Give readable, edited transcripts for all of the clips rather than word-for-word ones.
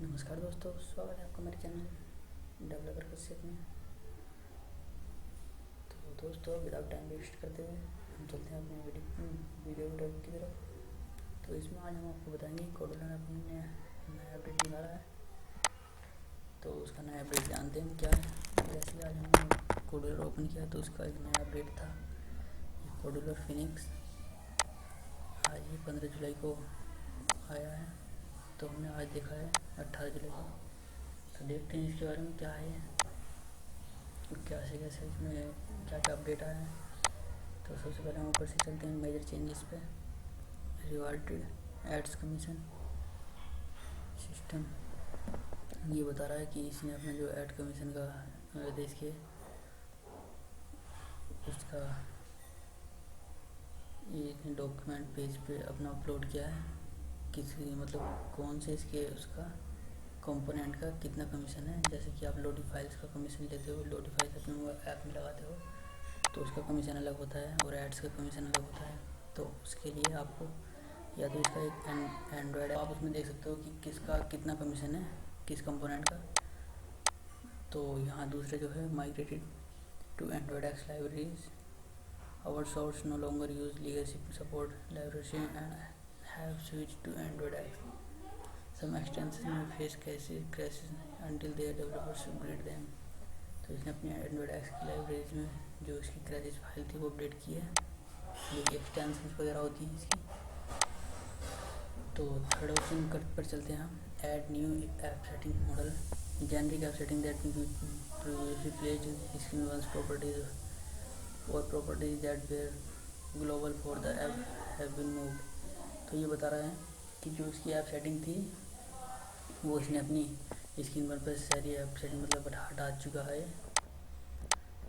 नमस्कार दोस्तों, स्वागत है आपका मेरे चैनल डेवलपर कश्यप में। तो दोस्तों, विदाउट टाइम वेस्ट करते हुए हम चलते हैं अपने वीडियो टॉपिक की तरफ। तो इसमें आज हम आपको बताएंगे कोडुलर अपने नया अपडेट निकाला है, तो उसका नया अपडेट जानते हैं क्या है। जैसे आज हमने कोडुलर ओपन किया तो उसका एक नया अपडेट था, कोडुलर फिनिक्स। आज ये 15 जुलाई को आया है, तो हमने आज देखा है 18 जुलाई को। तो देखते हैं इसके बारे में क्या है, कैसे इसमें क्या क्या अपडेट आया है। तो सबसे पहले हम ऊपर से चलते हैं मेजर चेंजेस पे। रिवार्डेड एड्स कमीशन सिस्टम ये बता रहा है कि इसने अपना जो एड कमीशन का देखिए उसका ये डॉक्यूमेंट पेज पे अपना अपलोड किया है, किसी मतलब कौन से इसके उसका कंपोनेंट का कितना कमीशन है। जैसे कि आप लॉटी फाइल्स का कमीशन लेते हो, लॉटी फाइल्स अपने ऐप में लगाते हो तो उसका कमीशन अलग होता है और एड्स का कमीशन अलग होता है। तो उसके लिए आपको या तो इसका एक एंड्रॉयड आप उसमें देख सकते हो कि किसका कितना कमीशन है किस कंपोनेंट का। तो यहाँ दूसरे जो है migrated to Android X libraries, our source no longer use legacy support library and have switch to Android X. Some extensions may face crashes until their developers upgrade them। तो इसने अपनी एंड्रॉयड एक्स की libraries में जो इसकी crashes file थी वो update की है, जो कि एक्सटेंशंस वगैरह होती हैं इसकी। तो थर्ड ऑप्शन पर चलते हैं हम, add new app setting model generic app setting that replace screen once properties और properties that were global for the app have been moved. तो ये बता रहा है कि जो इसकी ऐप सेटिंग थी वो इसने अपनी स्क्रीन पर सारी ऐप सेटिंग मतलब हटा चुका है।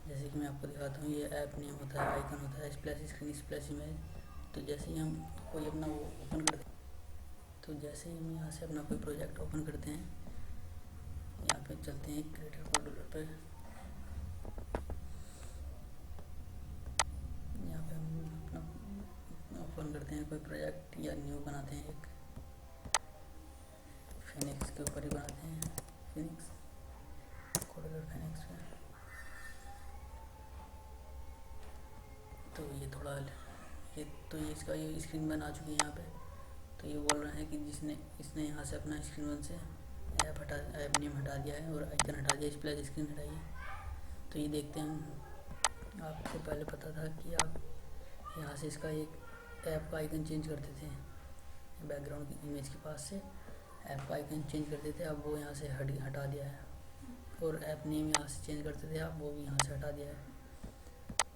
जैसे कि मैं आपको दिखाता हूँ, ये ऐप नेम होता है, आइकन होता है, स्प्लैश स्क्रीन, स्प्लैश इमेज। तो जैसे ही हम कोई अपना वो ओपन करते हैं, तो जैसे ही हम यहाँ से अपना कोई प्रोजेक्ट ओपन करते हैं, यहाँ पे चलते हैं क्रिएटर कोडुलर पे। यहाँ पे हम अपना ओपन करते हैं कोई प्रोजेक्ट या न्यू बनाते हैं, एक फिनिक्स के ऊपर ही बनाते हैं, फिनिक्स कोडुलर फिनिक्स पे। तो ये थोड़ा ये तो ये इसका ये स्क्रीन बन आ चुकी है यहाँ पे। तो ये बोल रहे हैं कि इसने यहाँ से अपना स्क्रीन वन से ऐप नेम हटा दिया है और आइकन हटा दिया, स्प्लैश स्क्रीन हटाई है। तो ये देखते हैं हम, आपको पहले पता था कि आप यहाँ से इसका एक ऐप का आइकन चेंज करते थे, बैकग्राउंड की इमेज के पास से ऐप का आइकन चेंज करते थे, अब वो यहाँ से हटा दिया है। और ऐप नेम यहाँ से चेंज करते थे, अब वो भी यहाँ से हटा दिया है।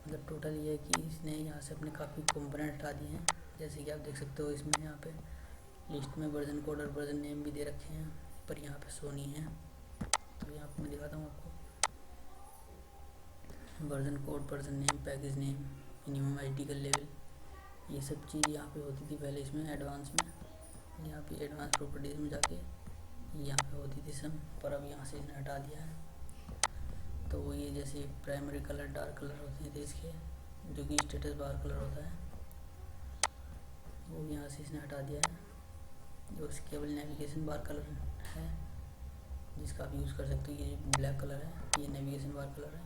मतलब टोटल ये है कि इसने यहाँ से अपने काफ़ी कंपोनेंट हटा दिए हैं। जैसे कि आप देख सकते हो, इसमें यहाँ पे लिस्ट में वर्जन कोड और वर्जन नेम भी दे रखे हैं, पर यहाँ पे शो नहीं है। तो यहाँ पे मैं दिखाता हूँ आपको, version code, version name, package name, minimum ID का लेवल, ये सब चीज़ यहाँ पे होती थी पहले इसमें एडवांस में। यहाँ पे एडवांस प्रॉपर्टीज़ में जाके यहाँ पे होती थी सब, पर अब यहाँ से इसने हटा दिया है। तो ये जैसे प्राइमरी कलर, डार्क कलर होते थे इसके, जो कि स्टेटस बार कलर होता है, वो यहाँ से इसने हटा दिया है। जो केवल नेविगेशन बार कलर है जिसका आप यूज़ कर सकते हो, ये ब्लैक कलर है, ये नेविगेशन बार कलर है।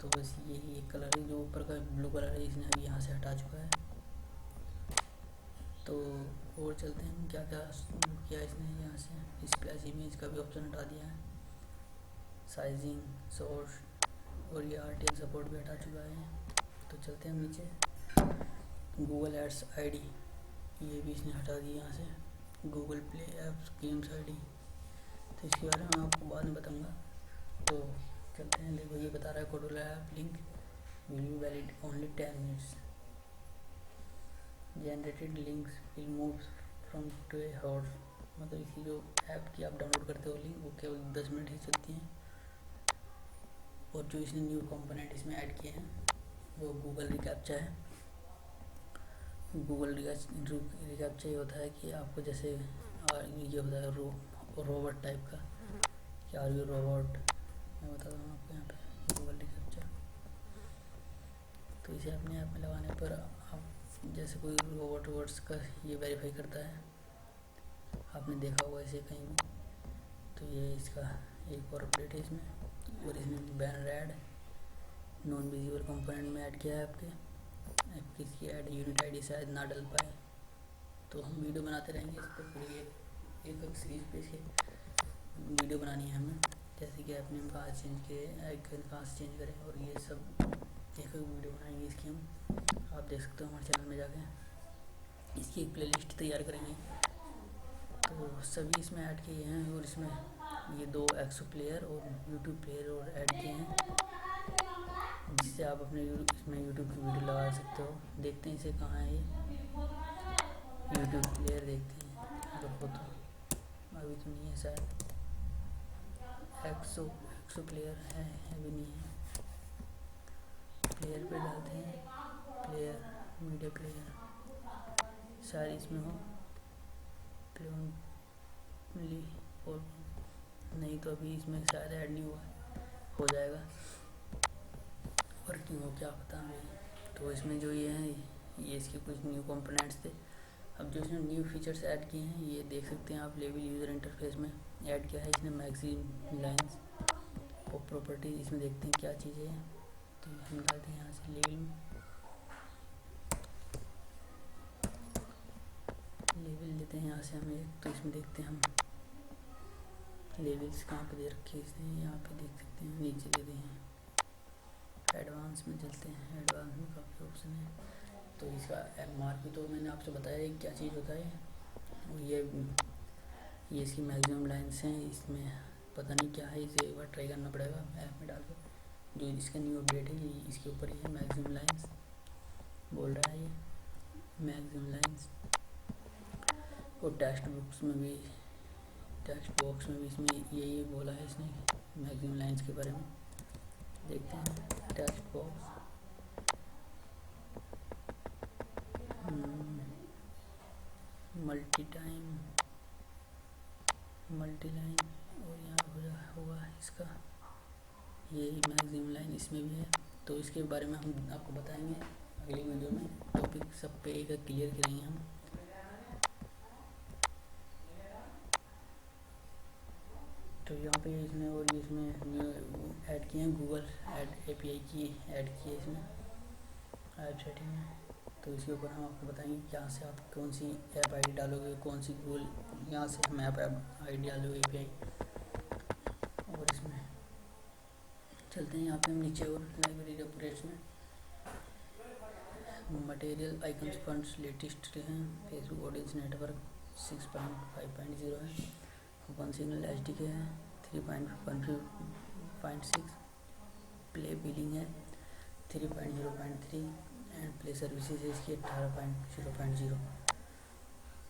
तो बस यही एक कलर है, जो ऊपर का ब्लू कलर है इसने अभी यहाँ से हटा चुका है। तो और चलते हैं क्या क्या किया इसने। यहाँ से स्प्लैश इमेज का भी ऑप्शन हटा दिया है, साइजिंग, सोर्स और ये RTL सपोर्ट भी हटा चुका है। तो चलते हैं नीचे, गूगल एड्स आईडी ये भी इसने हटा दी यहाँ से, Google play apps games ID. तो इसके बारे में आपको बाद में बताऊँगा। तो चलते हैं, देखो ये बता रहा है कोडुलर app link will be valid only 10 minutes, generated links will move from to a horse. मतलब इसकी जो ऐप की आप डाउनलोड करते हो लिंक, वो केवल 10 मिनट ही चलती हैं। और जो इसने न्यू कंपोनेंट इसमें ऐड किए हैं वो गूगल रिकैप्चा है। गूगल रिकैप्चा ये होता है कि आपको जैसे ये होता है रोबोट टाइप का, कि आर यू रोबोट, मैं बताता हूँ आपको यहाँ पे गूगल रिकैप्चा। तो इसे अपने ऐप में लगाने पर आप जैसे कोई रोबोट वर्ड्स का ये वेरीफाई करता है आपने देखा होगा इसे कहीं भी। तो ये इसका एक और अपडेट है इसमें, और इसमें ban red non visible component में ऐड किया है आपके इसकी ऐड यूनिट आईडी शायद ना डल पाए, तो हम वीडियो बनाते रहेंगे इस पर पूरी एक सीरीज पे इसके वीडियो बनानी है हमें, जैसे कि अपने हम कहाँ चेंज किए, आइकन कहाँ से चेंज करें, और ये सब एक वीडियो बनाएंगे इसकी हम। आप देख सकते हो हमारे चैनल में जाके इसकी एक प्लेलिस्ट तैयार करेंगे। तो सभी इसमें ऐड किए हैं, और इसमें ये 2 एक्सो प्लेयर और यूट्यूब प्लेयर और ऐड किए हैं, जिससे आप अपने इसमें यूट्यूब की वीडियो लगा सकते हो। देखते हैं इसे कहाँ है ये यूट्यूब प्लेयर, देखते हैं अगर हो तो, अभी तो नहीं है शायद। एक्सो प्लेयर है, अभी नहीं है। प्लेयर पे डालते हैं, प्लेयर मीडिया प्लेयर शायद इसमें हो प्लेनली, और नहीं तो अभी इसमें शायद ऐड नहीं हुआ, हो जाएगा और क्यों हो क्या पता हमें। तो इसमें जो ये हैं ये इसके कुछ न्यू कंपोनेंट्स थे। अब जो इसमें न्यू फीचर्स ऐड किए हैं ये देख सकते हैं आप, लेवल यूज़र इंटरफेस में ऐड किया है इसने मैगजीन लाइन्स और प्रॉपर्टी। इसमें देखते हैं क्या चीज़ है, तो हम डालते हैं यहाँ से लेवल लेते हैं यहाँ से हम एक, तो इसमें देखते हैं हम लेवल्स कहाँ पे दे रखे हैं इसने, यहाँ पे देख सकते हैं नीचे दे दिए हैं। एडवांस में चलते हैं, एडवांस में काफ़ी ऑप्शन है। तो इसका MRP तो मैंने आपसे बताया क्या चीज़ होता है, और ये इसकी मैक्सिमम लाइन्स हैं। इसमें पता नहीं क्या है, इसे एक बार ट्राई करना पड़ेगा ऐप में डाल कर। जो इसका न्यू अपडेट है ये इसके ऊपर ही है, मैक्सिमम लाइन्स बोल रहा है ये मैक्सिमम लाइन्स। और टेक्स्ट बॉक्स में भी इसमें यही बोला है इसने मैक्सिमम लाइन्स के बारे में। देखते हैं टेक्स्ट बॉक्स मल्टी लाइन, और यहाँ होगा इसका ये मैक्सिमम लाइन इसमें भी है। तो इसके बारे में हम आपको बताएंगे अगली वीडियो में, टॉपिक सब पे एक क्लियर करेंगे हम। तो यहाँ पे इसमें और इसमें ऐड किए हैं गूगल ऐड API की ऐड की है इसमें ऐप सेटिंग में। तो इसके ऊपर हम आपको बताएंगे यहाँ से आप कौन सी ऐप ID डालोगे, कौन सी गूगल, यहाँ से हम ऐप ID डालोगे API। और इसमें चलते हैं यहाँ पे हम नीचे और लाइब्रेरी अपडेट्स में मटेरियल आइकन्स फंड्स लेटेस्ट हैं। फेसबुक ऑडियंस नेटवर्क 6.5.0 है। ओपन सिग्नल SDK है 3.15.6। प्ले बिलिंग है 3.0.3 एंड प्ले सर्विसेज है इसकी 18.0.0।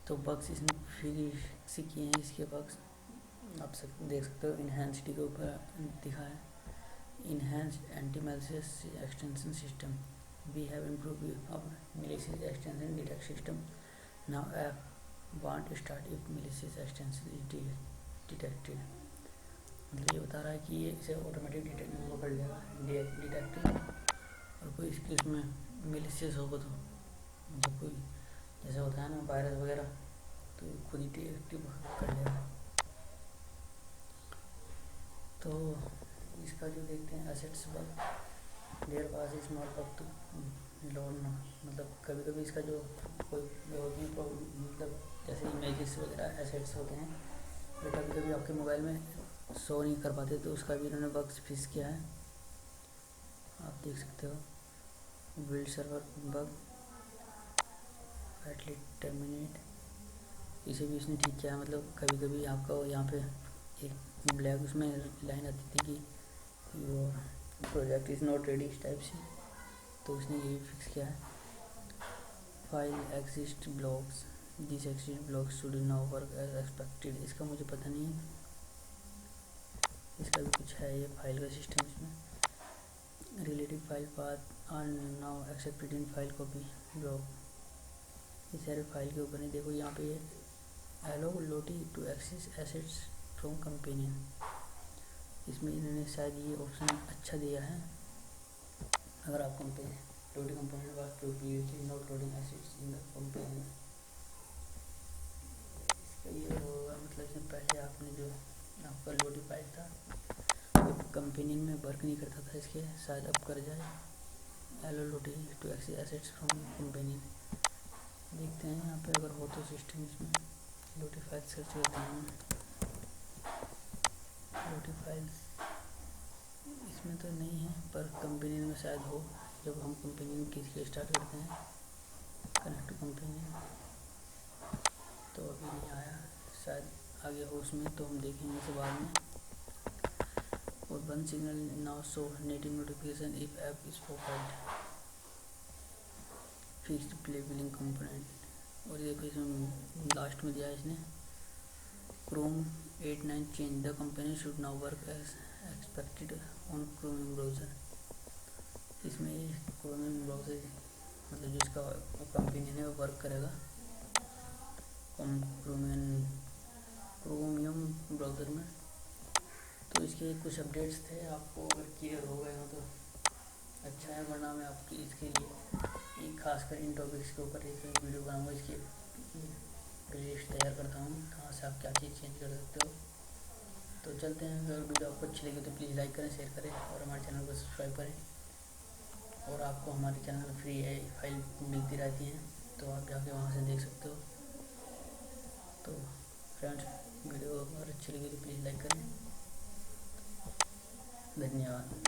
तो बग्स इसने फिक्स किए हैं इसके बग्स, आप देख सकते हो। इन्हेंस्ड के ऊपर दिखा है, enhanced anti malicious extension system, we have improved our malicious extension detect system, now app won't start if malicious extension is detected. मतलब ये बता रहा है कि ये इसे ऑटोमेटिक डिटेक्ट कर लेगा डिटेक्टिव, और कोई इसके उसमें मैलिशियस होगा तो जब कोई जैसा होता है ना वायरस वगैरह, तो खुद ही डिटेक्टिव कर लेगा। तो इसका जो देखते हैं assets bug, there pass small bug to load ना, मतलब कभी कभी इसका जो कोई होती है मतलब जैसे इमेजेस वगैरह एसेट्स होते हैं जो कभी कभी आपके मोबाइल में शो नहीं कर पाते, तो उसका भी इन्होंने बग्स फिक्स किया है, आप देख सकते हो। बिल्ड सर्वर बग एटली टर्मिनेट, इसे भी इसने ठीक किया है। मतलब कभी कभी आपका यहाँ पे एक ब्लैक उसमें लाइन आती थी कि वो प्रोजेक्ट इज़ नॉट रेडी इस टाइप से, तो उसने यही फिक्स किया है। File exist blocks, this exist blocks should now work as expected, इसका मुझे पता नहीं है, इसका भी कुछ है ये फाइल का सिस्टम इसमें। Relative file path are now accepted in file copy block, ये सारे फाइल के ऊपर नहीं। देखो यहाँ पे allotted to access assets from companion, इसमें इन्होंने शायद ये ऑप्शन अच्छा दिया है। अगर आप Lodi component was previously not loading assets in the companion, इसके ये होगा, मतलब इसमें पहले आपने जो आपका लोडी फाइल था वो कंपनी में वर्क नहीं करता था, इसके शायद अब कर जाए। Allow Lottie to access assets from company, देखते हैं यहाँ पे अगर हो तो सिस्टम। इसमें लोडी फाइल सर्च करते हैं। लोडी फाइल्स इसमें तो नहीं है, पर कंपनी में शायद हो। जब हम कंपनी में किसी स्टार्ट करते हैं कनेक्ट कंपनी, तो अभी नहीं आया, शायद आगे हो उसमें, तो हम देखेंगे इसे बाद में। और OneSignal now show native notification if app is profiled fixed play billing component. और देखो इसमें लास्ट में दिया है इसने Chrome 8.9 change the company should now work as expected on Chromium browser. इसमें ये क्रोमियम ब्राउज़र मतलब जिसका कंपनी ने वर्क करेगा क्रोमियम ब्राउज़र में। तो इसके कुछ अपडेट्स थे, आपको अगर क्लियर हो गए हो तो अच्छा है, वरना मैं आपकी इसके लिए खासकर इन टॉपिक्स के ऊपर एक वीडियो बनाऊंगा। इसकी प्लेलिस्ट तैयार करता हूँ कहाँ से आप क्या चीज़ चेंज कर सकते हो। तो चलते हैं, अगर वीडियो आपको अच्छी लगी तो प्लीज़ लाइक करें, शेयर करें और हमारे चैनल को सब्सक्राइब करें। और आपको हमारे चैनल में फ्री फाइल मिलती रहती है, तो आप जाके वहाँ से देख सकते हो। तो फ्रेंड्स, वीडियो अगर अच्छी लगी तो प्लीज़ लाइक करें। धन्यवाद।